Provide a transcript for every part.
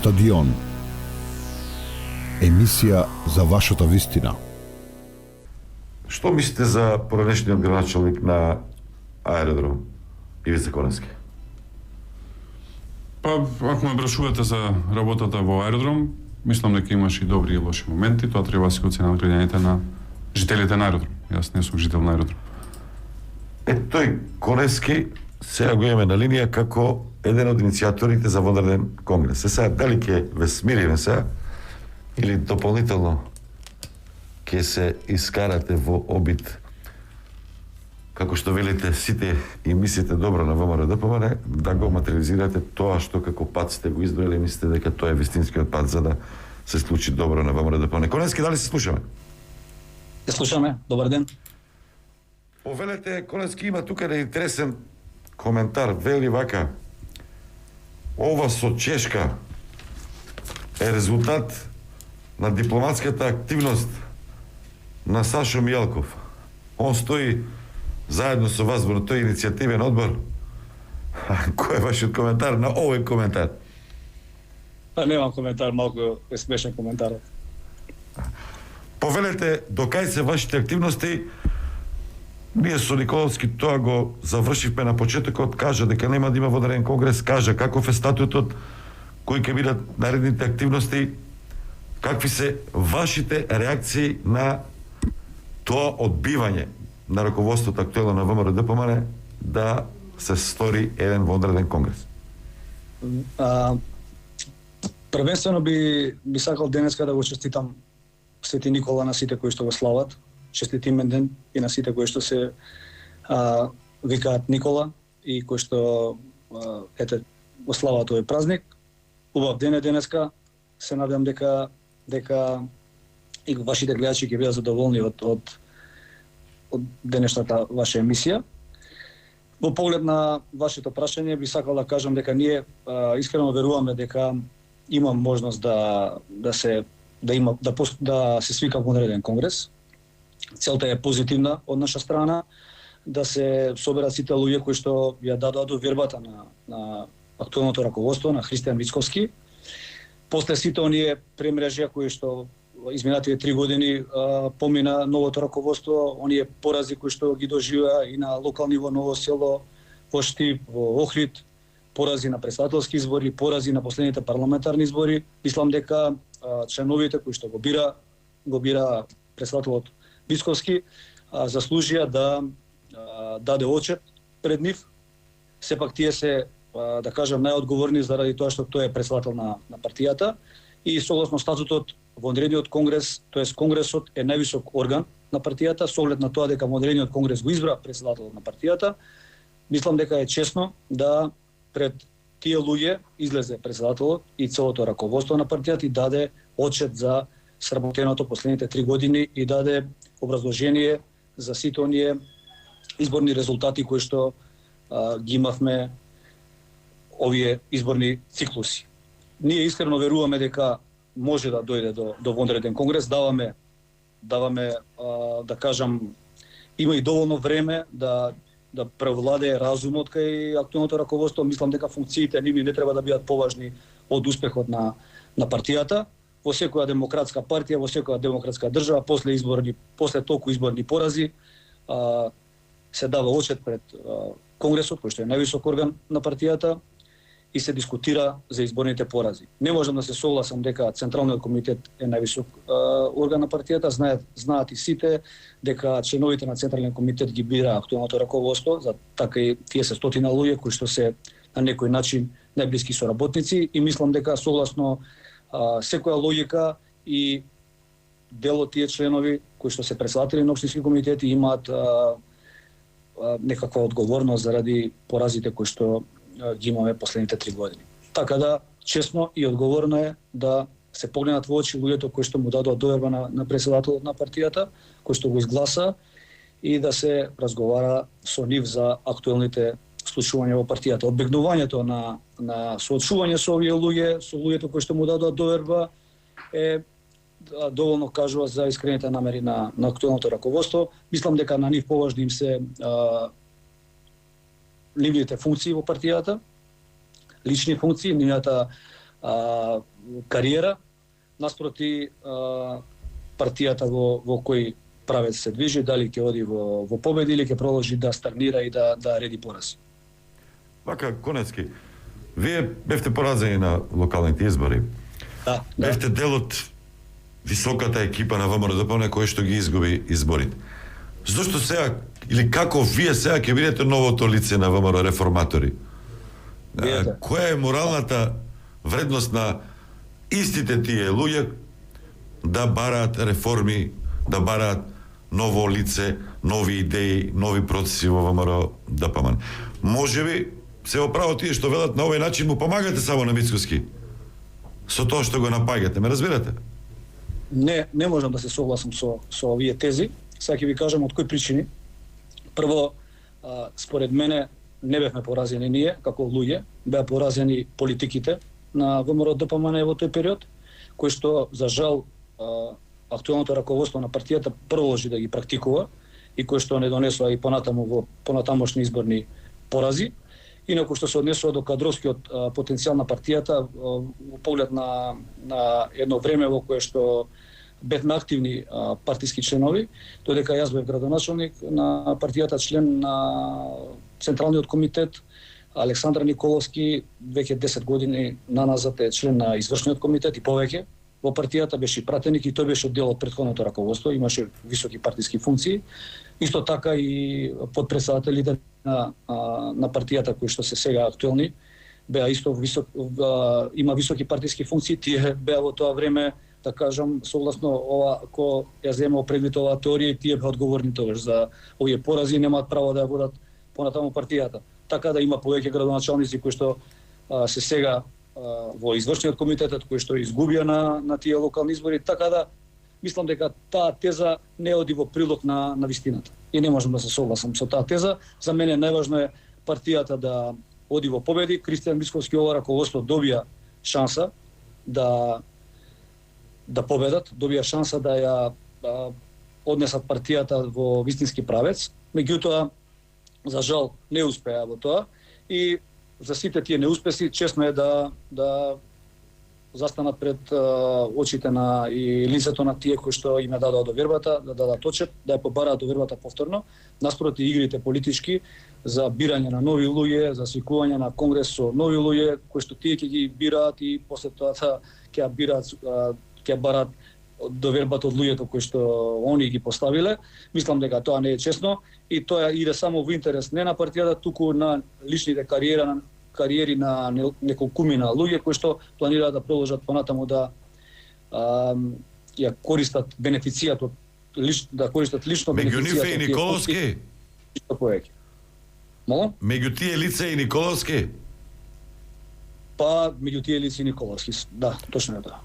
Стадион. Емисија за вашата вистина. Што мислите за поранешниот градоначалник на аеродром Ивица Коневски? Па, ако ме прашувате за работата во аеродром, мислам дека имаше и добри и лоши моменти, тоа треба да се оцени од граѓаните на жителите на аеродром. Јас не сум жител на аеродром. Тој Коневски сега го имаме на линија како еден од иницијаторите за вонреден конгрес. Сега дали ќе ве смириме сега или дополнително ќе се искарате во обид, како што велите сите и мислите добро на ВМРО-ДПМН, да го материализирате тоа што како пат сте го избрали, мислите дека тоа е вистинскиот пат за да се случи добро на ВМРО-ДПМН. Коневски, дали се слушаме? Се слушаме, добар ден. Повелете, Коневски има тука еден интересен коментар, вели вака: ова со Чешка е резултат на дипломатската активност на Сашо Мијалков. Он стои заедно со вас во тој иницијативен одбор. Кој е вашиот коментар на овој коментар? Па немам коментар, малку е смешен коментарот. Повелете, докај се вашите активности? Ние со Николовски тоа го завршивме на почетокот, кажа дека нема да има водреден конгрес, кажа каков е статутот, кои ќе бидат наредните активности, какви се вашите реакции на тоа одбивање на раководството актуелно на ВМРО-ДПМН да се стори еден вонреден конгрес? Првенствено би сакал денеска да го честитам Свети Никола на сите кои што го слават. Честит имен ден и на сите кои што се викаат Никола и кои што го слават овој празник. Убав ден е денеска. Се надевам дека и вашите гледачи ќе бидат задоволни од денешната ваша емисија. Во поглед на вашето прашање би сакал да кажам дека ние искрено веруваме дека има можност да се свика вонреден конгрес. Целта е позитивна од наша страна, да се соберат сите луѓе кои што ја дадоа довербата на актуелното раководство, на Христијан Мицковски. После сите оние премрежја кои што изминатите 3 години помина новото раководство, оние порази кои што ги доживеа и на локални во Ново село, во Штип, во Охрид, порази на претседателски избори, порази на последните парламентарни избори, мислам дека членовите кои што го бира претседателот Мицковски заслужија да даде отчет пред нив. Сепак тие се, да кажам, најодговорни заради тоа што тој е претседател на партијата и согласно статутот вонредниот конгрес, тоест конгресот е највисок орган на партијата, со оглед на тоа дека вонредниот конгрес го избра претседателот на партијата. Мислам дека е честно да пред тие луѓе излезе претседателот и целото раководство на партијата и даде отчет за сработеното последните 3 години и даде образложение за сите оние изборни резултати кои што ги имавме овие изборни циклуси. Ние искрено веруваме дека може да дојде до вонреден конгрес, даваме да кажам, има и доволно време да превладее разумот кај актуелното раководство. Мислам дека функциите нивни не треба да бидат поважни од успехот на партијата. Во секоја демократска партија, во секоја демократска држава, после толку изборни порази, се дава отчет пред Конгресот, кој што е највисок орган на партијата, и се дискутира за изборните порази. Не можам да се согласам дека Централниот комитет е највисок орган на партијата. Знаат и сите дека членовите на Централниот комитет ги бира актуелното раководство, за така и тие се стотина луѓе кои што се на некој начин најблиски соработници и мислам дека согласно секоја логика и дел од тие членови кои што се претседатели на општински комитети имаат некаква одговорност заради поразите кои што ги имаме последните 3 години. Така да, честно и одговорно е да се погледнат во очи луѓето кои што му дадоа доверба на претседателот на партијата, кои што го изгласа и да се разговара со нив за актуелните случувања во партијата. Одбегнувањето на соочување со овие луѓе, со луѓето кои што му дадоа доверба е доволно кажува за искрените намери на актуелното раководство. Мислам дека на нив поважни им се нивните функции во партијата, лични функции, нивната кариера, наспроти партијата во кој правец се движи, дали ќе оди во победи или ќе продолжи да стагнира и да реди порази. Вака, Конецки, вие бевте поразени на локалните избори. Да. Бевте дел од високата екипа на ВМРО-ДПМНЕ кој што ги изгуби изборите. Зошто сега, или како вие сега ќе бидете новото лице на ВМРО реформатори? Која е моралната вредност на истите тие луѓе да бараат реформи, да бараат ново лице, нови идеи, нови процеси во ВМРО-ДПМНЕ? Можеби се оправо тие што велат на овој начин му помагате само на Мицкоски со тоа што го напаѓате, ме разбирате? Не можам да се согласам со овие тези. Сега ќе ви кажам од кои причини. Прво, според мене не бевме поразени ние како луѓе, беа поразени политиките на ВМРО-ДПМНЕ во тој период, кој што за жал актуелното раководство на партијата продолжи да ги практикува и кој што не донесува и понатамошни изборни порази. Инаку што се однесува до кадровскиот потенцијал на партијата во поглед на едно време во кое што бевме активни партиски членови, додека јас бев градоначалник на партијата, член на Централниот комитет, Александар Николовски веќе 10 години наназад е член на извршниот комитет и повеќе во партијата, беше пратеник и тој беше дел од претходното раководство, имаше високи партиски функции. Исто така и подпредседателите на партијата кои што се сега актуелни беа исто има високи партиски функции, тие беа во тоа време, да кажам, согласно ова, ако ја земе предвид оваа теорија, тие беа одговорни тогаш за овие порази, немаат право да ја водат понатаму партијата. Така да има повеќе градоначалници кои што се сега во извршниот комитетот, кои што изгубија на тие локални избори, така да мислам дека таа теза не оди во прилог на вистината. И не можам да се согласам со таа теза. За мене најважно е партијата да оди во победи. Кристијан Мицковски, ова раководство добија шанса да победат, добија шанса да ја однесат партијата во вистински правец. Меѓутоа, за жал, не успеа во тоа и за сите тие неуспеси честно е да застанат пред очите на и лицето на тие кои што им ја дадоа довербата, да дадат очет, да ја побараат довербата повторно, наспроти игрите политички за бирање на нови луѓе, за свикување на конгрес со нови луѓе кои што тие ќе ги бираат и после тоа ќе ја бираат, ќе бараат довербата од луѓето кои што они ги поставиле. Мислам дека тоа не е честно и тоа иде само во интерес не на партијата, туку на личните кариери на неколкумина луѓе кои што планираат да продолжат понатаму да ја користат бенефицијата, да користат лично бенефицијата. Меѓу нив е и Николовски? Што повеќе. Молам? Меѓу тие лица и Николовски? Па, меѓу тие лица и Николовски, да, точно е тоа.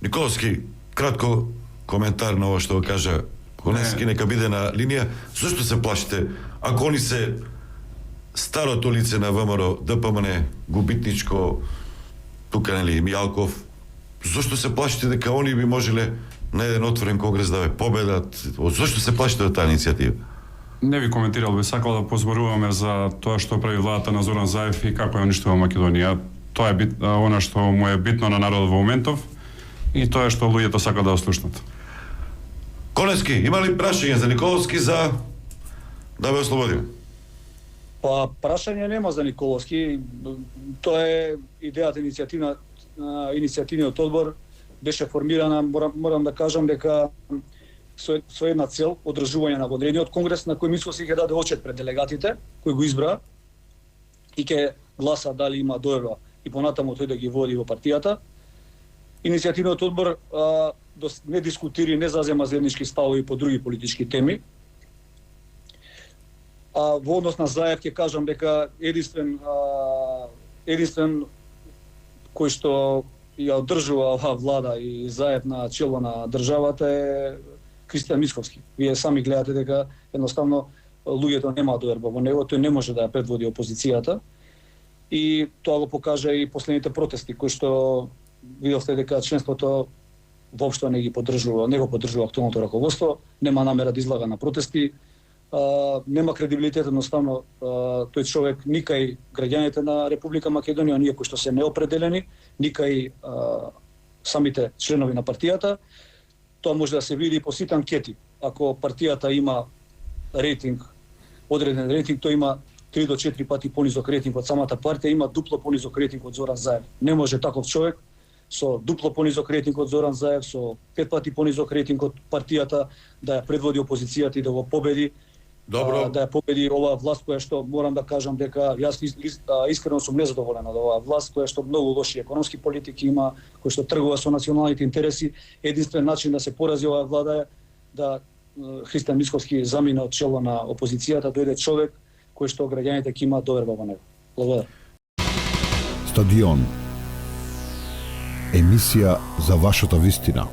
Николовски, кратко коментар на ова што го кажа Конецки, нека биде на линија. Зошто се плашите? Ако они се старото лице на ВМРО-ДПМНЕ, губитничко, тука нели Мијалков, зошто се плашите дека они би можеле на еден отворен конгрес да ве победат? Зошто се плашите од таа иницијатива? Не ви коментирал, би сакал да позборуваме за тоа што прави владата на Зоран Заев и како ја уништува Македонија. Тоа е она што му е битно на народот во моментов и тоа е што луѓето сакаат да ослушнат. Конецки, има ли прашање за Николовски за да ве ослободиме? Па, прашање нема за Николовски. Тоа е идејата, иницијативниот одбор беше формирана, морам да кажам дека со една цел, одржување на одредениот конгрес на кој Мицковски ќе даде очет пред делегатите кои го избра и ќе гласа дали има доверба и понатаму тој да ги води во партијата. Иницијативниот одбор не дискутира, не зазема заеднички ставови по други политички теми. Во однос на Заев ќе кажам дека единствен кој што ја одржува оваа влада и Заев на чело на државата е Кристијан Мицковски. Вие сами гледате дека едноставно луѓето немаат доверба во него, тој не може да ја предводи опозицијата. И тоа го покажа и последните протести кои што видовте дека членството воопшто не го поддржува актуелното раководство, нема намера да излага на протести, нема кредибилитет едноставно тој човек ни кај граѓаните на Република Македонија, ние кои што се неопределени, ни кај самите членови на партијата. Тоа може да се види по сите анкети. Ако партијата има рейтинг, одреден рейтинг, тој има 3 до 4 пати понизок рейтинг од самата партија, има дупло понизок рейтинг од Зоран Заев. Не може таков човек со дупло понизок рейтинг од Зоран Заев, со 5 пати понизок рейтинг од партијата да ја предводи опозицијата и да го победи. Добро. Да ја победи оваа власт која што морам да кажам дека јас искрено сум незадоволен од оваа власт која што многу лоши економски политики има, која што тргува со националните интереси. Единствен начин да се порази оваа влада е да Христијан Мицковски замине од чело на опозицијата, дојде човек кој што граѓаните ќе имаат доверба во него. Благодарам. Стадион. Емисија за вашата вистина.